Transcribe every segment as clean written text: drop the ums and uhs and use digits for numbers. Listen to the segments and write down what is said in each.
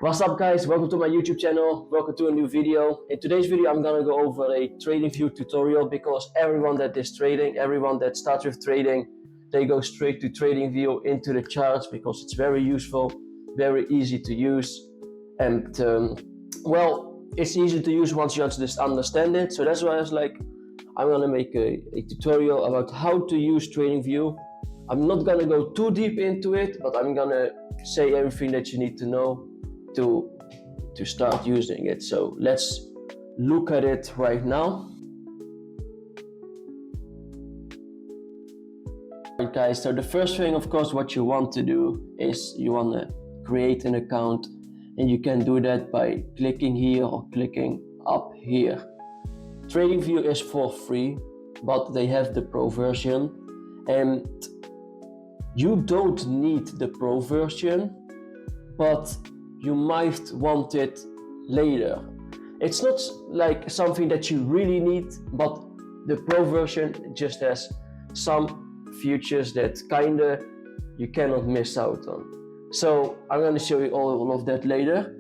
What's up guys, welcome to my YouTube channel, welcome to a new video. In today's video I'm gonna go over a TradingView tutorial because everyone that is trading, everyone that starts with trading, they go straight to TradingView into the charts because it's very useful, very easy to use, and well, it's easy to use once you just understand it. So that's why I was like, I'm gonna make a tutorial about how to use TradingView. I'm not gonna go too deep into it, but I'm gonna say everything that you need to know to start using it. So let's look at it right now. Alright guys, so the first thing, of course, what you want to do is you want to create an account, and you can do that by clicking here or clicking up here. TradingView is for free, but they have the pro version, and you don't need the pro version, but you might want it later. It's not like something that you really need, but the pro version just has some features that kinda you cannot miss out on. So I'm gonna show you all of that later.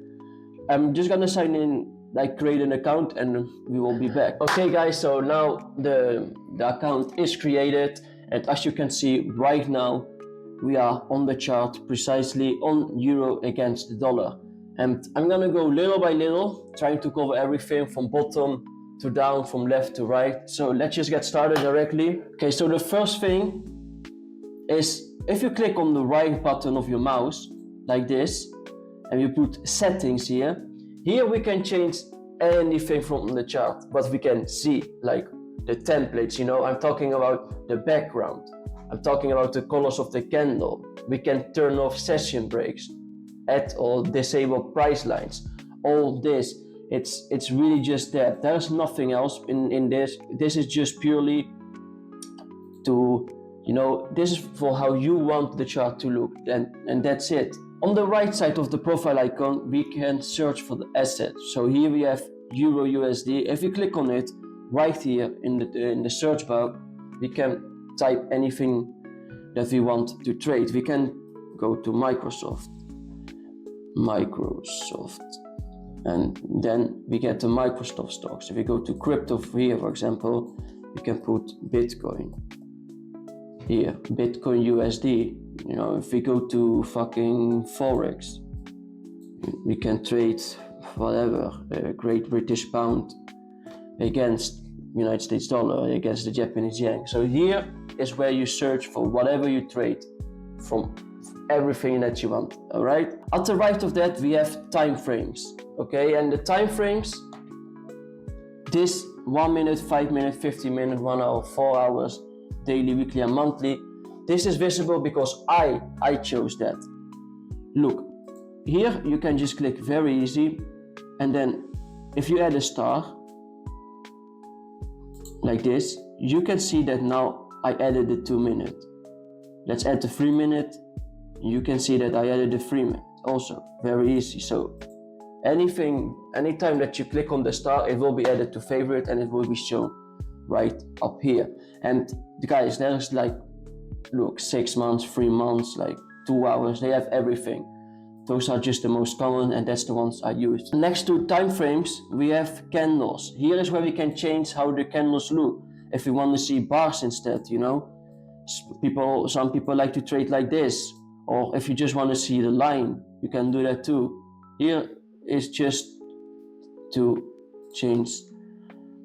I'm just gonna sign in, like create an account, and we will be back. Okay guys, so now the account is created, and as you can see right now, we are on the chart precisely on euro against the dollar. And I'm gonna go little by little, trying to cover everything from bottom to down, from left to right. So let's just get started directly. Okay, so the first thing is if you click on the right button of your mouse, like this, and you put settings here we can change anything from the chart, but we can see like the templates, I'm talking about the background. I'm talking about the colors of the candle. We can turn off session breaks, add or disable price lines. All this, it's really just that. There's nothing else in this. This is just purely to, this is for how you want the chart to look, and that's it. On the right side of the profile icon, we can search for the asset. So here we have Euro USD. If you click on it, right here in the search bar, we can type anything that we want to trade. We can go to Microsoft, and then we get the Microsoft stocks. If we go to crypto here, for example, we can put Bitcoin here, Bitcoin USD. If we go to fucking Forex, we can trade whatever, Great British Pound against United States dollar, against the Japanese yen. So here is where you search for whatever you trade from, everything that you want. All right, at the right of that we have time frames. Okay, and the time frames, this 1 minute, 5 minute, 50 minute, 1 hour, 4 hours, daily, weekly and monthly, this is visible because I chose that. Look here, you can just click very easy, and then if you add a star like this, you can see that now I added the 2 minute. Let's add the 3 minute. You can see that I added the 3 minute also, very easy. So anytime that you click on the star, it will be added to favorite, and it will be shown right up here. And guys, there's like, look, 6 months, 3 months, like 2 hours, they have everything. Those are just the most common, and that's the ones I use. Next to time frames, we have candles. Here is where we can change how the candles look. If we want to see bars instead, some people like to trade like this, or if you just want to see the line, you can do that too. Here is just to change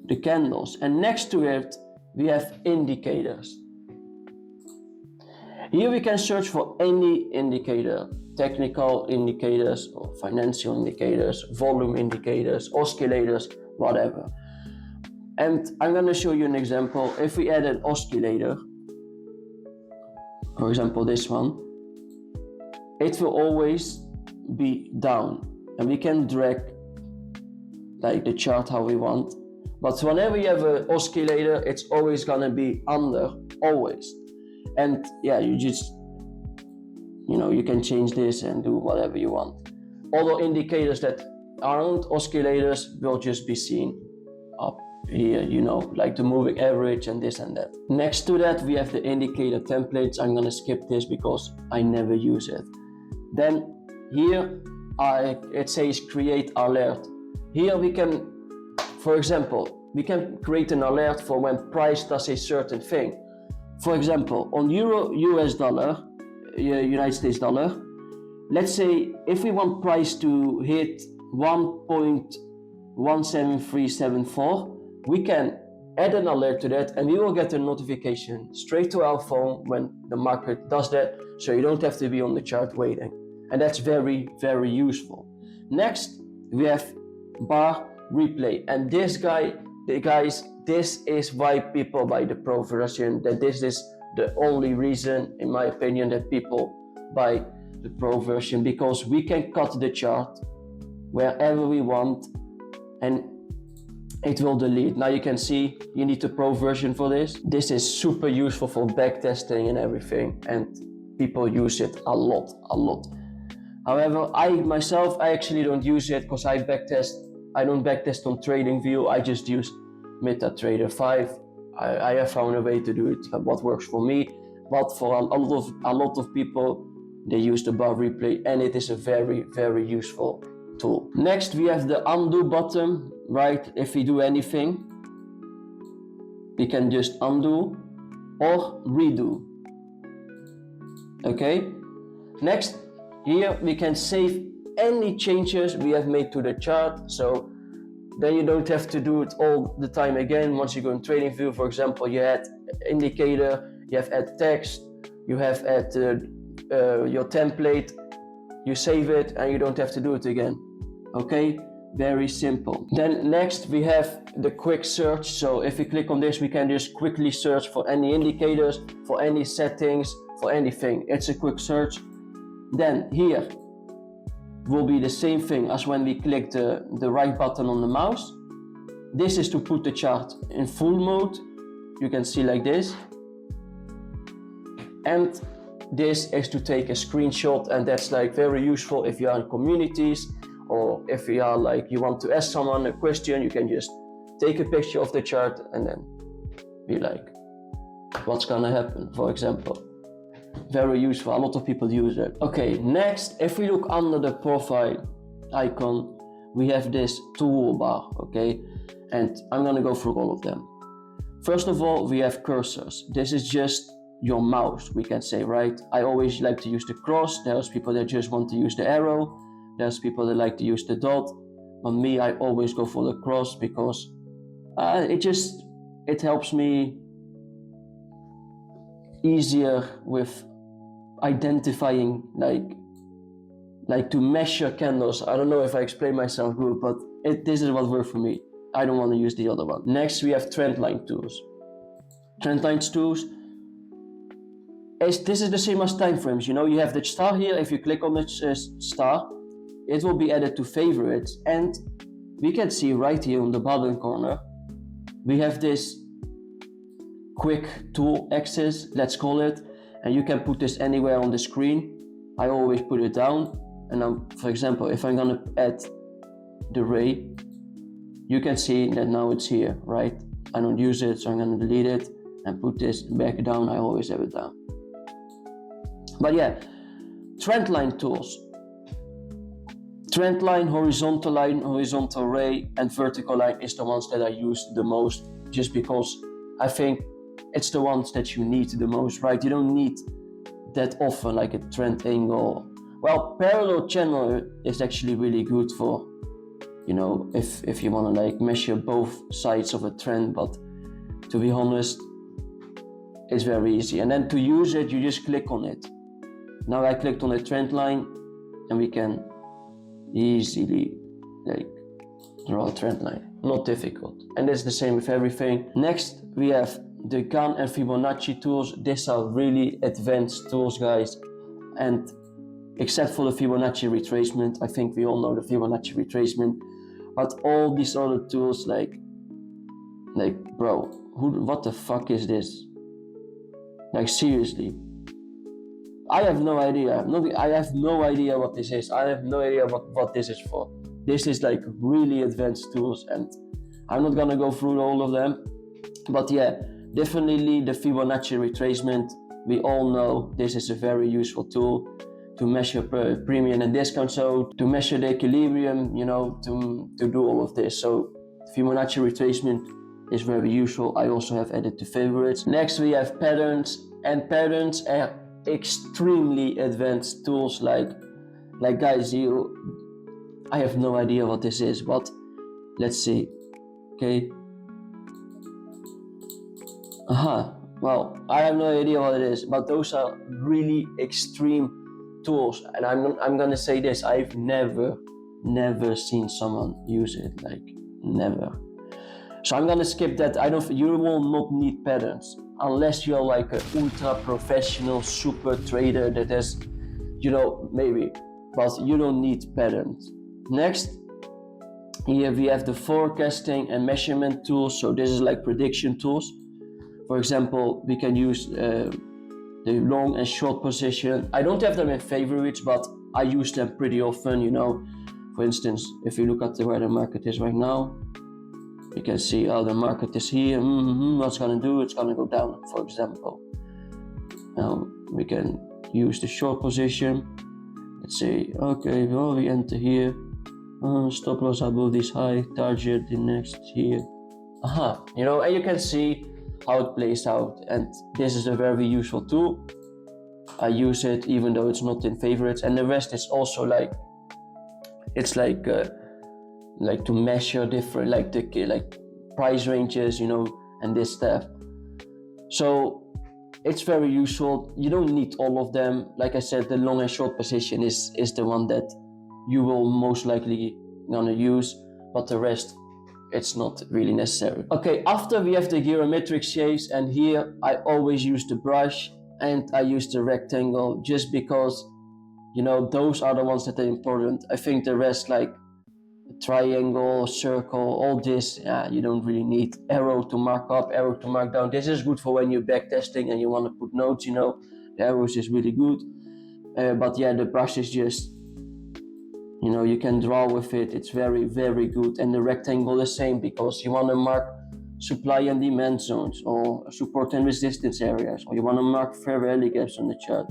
the candles, and next to it we have indicators. Here we can search for any indicator, technical indicators or financial indicators, volume indicators, oscillators, whatever. And I'm going to show you an example. If we add an oscillator, for example this one, it will always be down, and we can drag like the chart how we want. But whenever you have an oscillator, it's always going to be under, always. And yeah, you just, you can change this and do whatever you want. All the indicators that aren't oscillators will just be seen up here, like the moving average and this and that. Next to that, we have the indicator templates. I'm gonna skip this because I never use it. Then here it says create alert. Here we can, for example, we can create an alert for when price does a certain thing. For example, on euro, US dollar, United States dollar, let's say if we want price to hit 1.17374, we can add an alert to that and we will get a notification straight to our phone when the market does that, so you don't have to be on the chart waiting. And that's very, very useful. Next, we have bar replay. And this guy, guys, this is why people buy the Pro version. That this is the only reason, in my opinion, that people buy the Pro version, because we can cut the chart wherever we want and it will delete. Now you can see you need the Pro version for this. This is super useful for backtesting and everything, and people use it a lot. However, I myself actually don't use it because I don't backtest on TradingView. I just use MetaTrader 5. I have found a way to do it, what works for me. But for a lot of people, they use the bar replay, and it is a very, very useful tool. Next, we have the undo button, right? If we do anything, we can just undo or redo. Okay. Next, here we can save any changes we have made to the chart, so then you don't have to do it all the time again. Once you go in TradingView, for example, you add indicator, you have add text, you have add your template, you save it and you don't have to do it again. Okay, very simple. Then next we have the quick search. So if we click on this, we can just quickly search for any indicators, for any settings, for anything. It's a quick search. Then here will be the same thing as when we click the right button on the mouse. This is to put the chart in full mode. You can see like this. And this is to take a screenshot, and that's like very useful if you are in communities, or if you are like you want to ask someone a question, you can just take a picture of the chart and then be like, what's gonna happen, for example. Very useful, a lot of people use it. Okay, next, if we look under the profile icon, we have this toolbar, okay? And I'm gonna go through all of them. First of all, we have cursors. This is just your mouse, we can say, right? I always like to use the cross. There's people that just want to use the arrow. There's people that like to use the dot. On me, I always go for the cross because it helps me easier with identifying, like to measure candles. I don't know if I explain myself good, but this is what works for me. I don't want to use the other one. Next, we have trendline tools. Trendline tools, this is the same as time frames. You know, you have the star here. If you click on the star, it will be added to favorites, and we can see right here on the bottom corner, we have this quick tool axis, let's call it, and you can put this anywhere on the screen. I always put it down, and now, for example, if I'm gonna add the ray, you can see that now it's here, right? I don't use it, so I'm gonna delete it and put this back down. I always have it down. But yeah, trendline tools. Trendline, horizontal ray, and vertical line is the ones that I use the most, just because I think it's the ones that you need the most, right? You don't need that often, like a trend angle. Well, parallel channel is actually really good for, you know, if you want to like measure both sides of a trend, but to be honest, it's very easy. And then to use it, you just click on it. Now I clicked on the trend line, and we can easily like draw a trend line, not difficult. And it's the same with everything. Next, we have the Gann and Fibonacci tools. These are really advanced tools, guys. And except for the Fibonacci retracement, I think we all know the Fibonacci retracement, but all these other tools, like bro, what the fuck is this? Like seriously, I have no idea. I have no idea what this is. I have no idea what this is for. This is like really advanced tools, and I'm not gonna go through all of them. But yeah, definitely the Fibonacci retracement. We all know this is a very useful tool. to measure premium and discount, so to measure the equilibrium, you know, to do all of this. So Fibonacci retracement is very useful. I also have added to favorites. Next we have patterns, and patterns are extremely advanced tools. Like guys, I have no idea what this is, but let's see. Okay. Well, I have no idea what it is, but those are really extreme tools. And I'm gonna say this: I've never seen someone use it, like never. So I'm gonna skip that. You will not need patterns unless you're like an ultra professional super trader that has, you know, maybe, but you don't need patterns. Next, here we have the forecasting and measurement tools. So this is like prediction tools. For example, we can use the long and short position. I don't have them in favorites, but I use them pretty often, you know. For instance, if you look at where the market is right now, you can see, oh, the market is here. What's gonna do? It's gonna go down, for example. Now we can use the short position. Let's say, okay, well, we enter here. Stop loss above this high, target the next here. You know, and you can see how it plays out, and this is a very useful tool. I use it even though it's not in favorites, and the rest is also like, it's like to measure different, like price ranges, you know, and this stuff. So it's very useful. You don't need all of them. Like I said, the long and short position is the one that you will most likely gonna use, but the rest, it's not really necessary. Okay, after we have the geometric shapes, and here I always use the brush and I use the rectangle, just because, you know, those are the ones that are important. I think the rest, like triangle, circle, all this, you don't really need. Arrow to mark up, arrow to mark down. This is good for when you're backtesting and you want to put notes, you know. The arrows is really good. But yeah, the brush is just, you know, you can draw with it. It's very, very good. And the rectangle the same, because you want to mark supply and demand zones, or support and resistance areas, or you want to mark fair value gaps on the chart,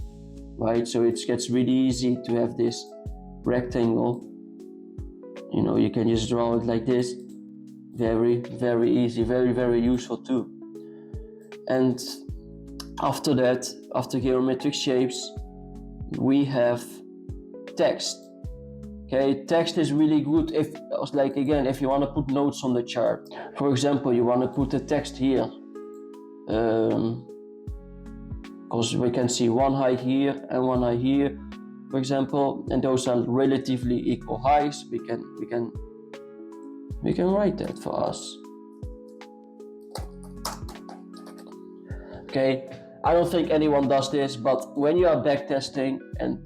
right? So it gets really easy to have this rectangle. You know, you can just draw it like this. Very, very easy, very, very useful too. And after that, after geometric shapes, we have text. Okay, text is really good if, like, again, if you want to put notes on the chart. For example, you want to put a text here, because we can see one high here and one high here, for example, and those are relatively equal highs. We can write that for us. Okay, I don't think anyone does this, but when you are backtesting and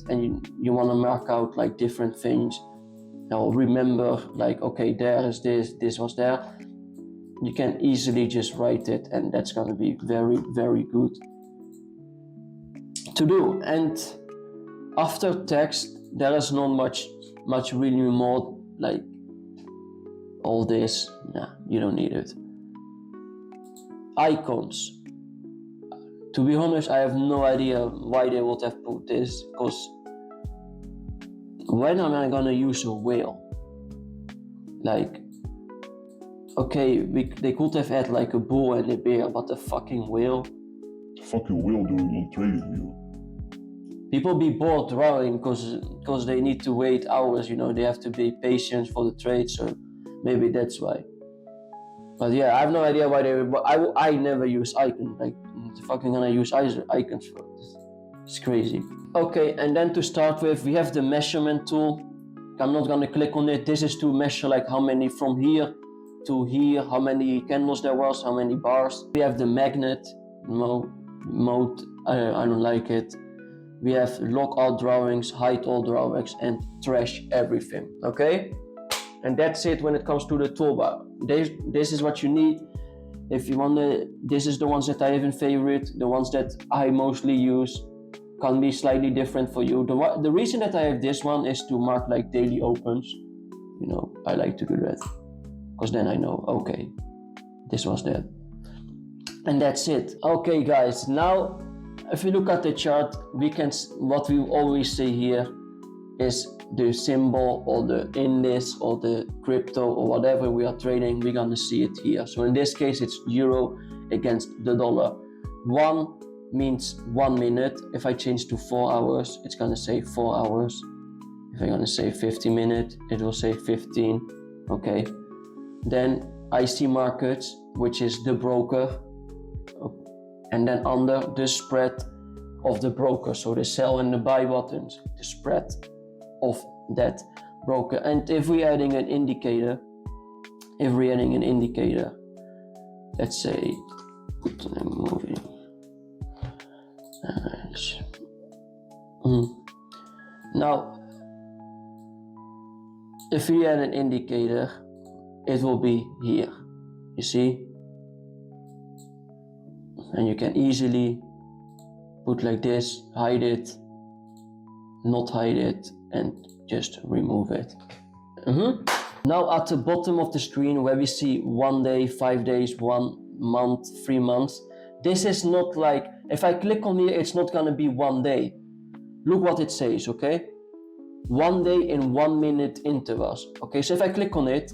you want to mark out like different things, now remember, like, okay, there is this was there, you can easily just write it, and that's going to be very, very good to do. And after text, there is not much really more, like all this. You don't need it. Icons. To be honest, I have no idea why they would have put this, because when am I gonna use a whale? Like, okay, they could have had like a bull and a bear, but a fucking whale? The fucking whale doing on TradingView. People be bored drawing because they need to wait hours, you know, they have to be patient for the trade, so maybe that's why. But yeah, I have no idea why I never use icons. Like, fucking gonna use icons for this. It's crazy. Okay, and then to start with, we have the measurement tool. I'm not gonna click on it. This is to measure like how many from here to here, how many candles there was, how many bars. We have the magnet mode. I don't like it. We have lock all drawings, hide all drawings, and trash everything. Okay, and that's it when it comes to the toolbar. This is what you need. If you want to, this is the ones that I have in favorite. The ones that I mostly use can be slightly different for you. The reason that I have this one is to mark like daily opens. You know, I like to do that, because then I know, okay, this was that. And that's it. Okay guys, now If you look at the chart, we can, what we always say here is the symbol or the index or the crypto or whatever we are trading, we're gonna see it here. So in this case, it's euro against the dollar. 1 means 1 minute. If I change to 4 hours, it's gonna say 4 hours. If I'm gonna say 50 minutes, it will say 15, okay? Then IC markets, which is the broker, and then under the spread of the broker, so the sell and the buy buttons, the spread of that broker. And if we're adding an indicator, let's say moving now, if we add an indicator, it will be here, you see, and you can easily put like this, hide it, not hide it, and just remove it. Now at the bottom of the screen where we see 1 day, 5 days, 1 month, 3 months, this is not like, if I click on here, it's not gonna be 1 day. Look what it says, okay? 1 day in 1 minute intervals. Okay, so if I click on it,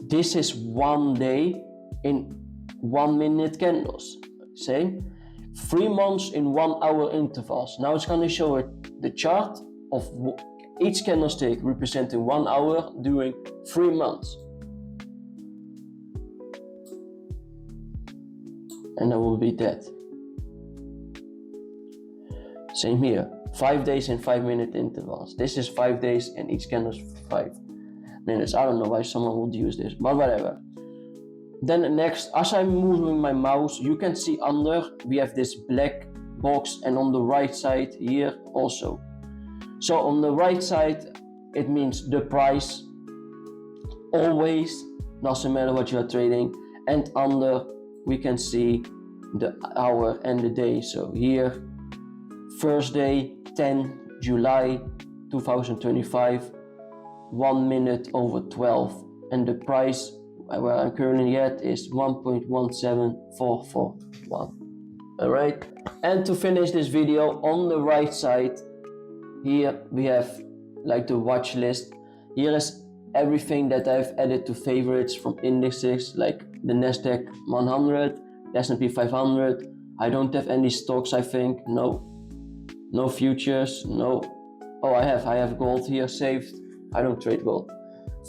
this is 1 day in 1 minute candles. Say 3 months in 1 hour intervals. Now it's gonna show it the chart of each candlestick representing 1 hour during 3 months. And that will be that. Same here, 5 days in 5 minute intervals. This is 5 days and each candle is 5 minutes. I don't know why someone would use this, but whatever. Then next, as I'm moving my mouse, you can see under, we have this black box, and on the right side here also. So on the right side, it means the price, always, doesn't matter what you are trading. And under, we can see the hour and the day. So here, first day, 10 July 2025, 1 minute over 12. And the price where I'm currently at is 1.17441. All right. And to finish this video, on the right side, here we have like the watch list. Here is everything that I've added to favorites from indexes like the Nasdaq 100, the S&P 500. I don't have any stocks, I think. No futures, no. Oh, I have gold here saved. I don't trade gold.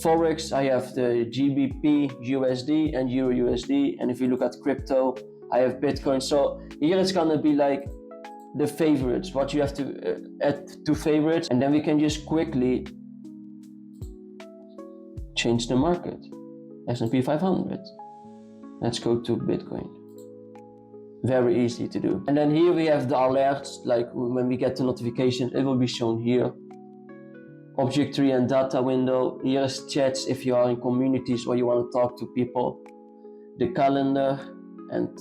Forex, I have the GBP, USD, and Euro USD. And if you look at crypto, I have Bitcoin. So here it's gonna be like the favorites, what you have to add to favorites, and then we can just quickly change the market. S&P 500. Let's go to Bitcoin. Very easy to do. And then here we have the alerts, like when we get the notification, it will be shown here. Object tree and data window. Here is chats if you are in communities or you want to talk to people. The calendar, and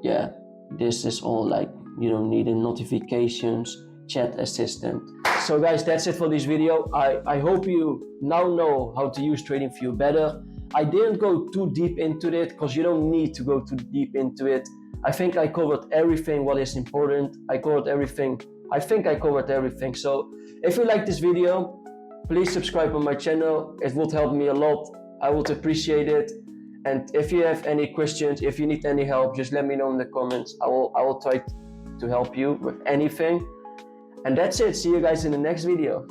yeah, this is all like, you don't need a notifications, chat assistant. So guys, that's it for this video. I hope you now know how to use TradingView better. I didn't go too deep into it because you don't need to go too deep into it. I think I covered everything what is important. I covered everything. I think I covered everything. So if you like this video, please subscribe on my channel. It would help me a lot. I would appreciate it. And if you have any questions, if you need any help, just let me know in the comments. I will try to help you with anything. And that's it. See you guys in the next video.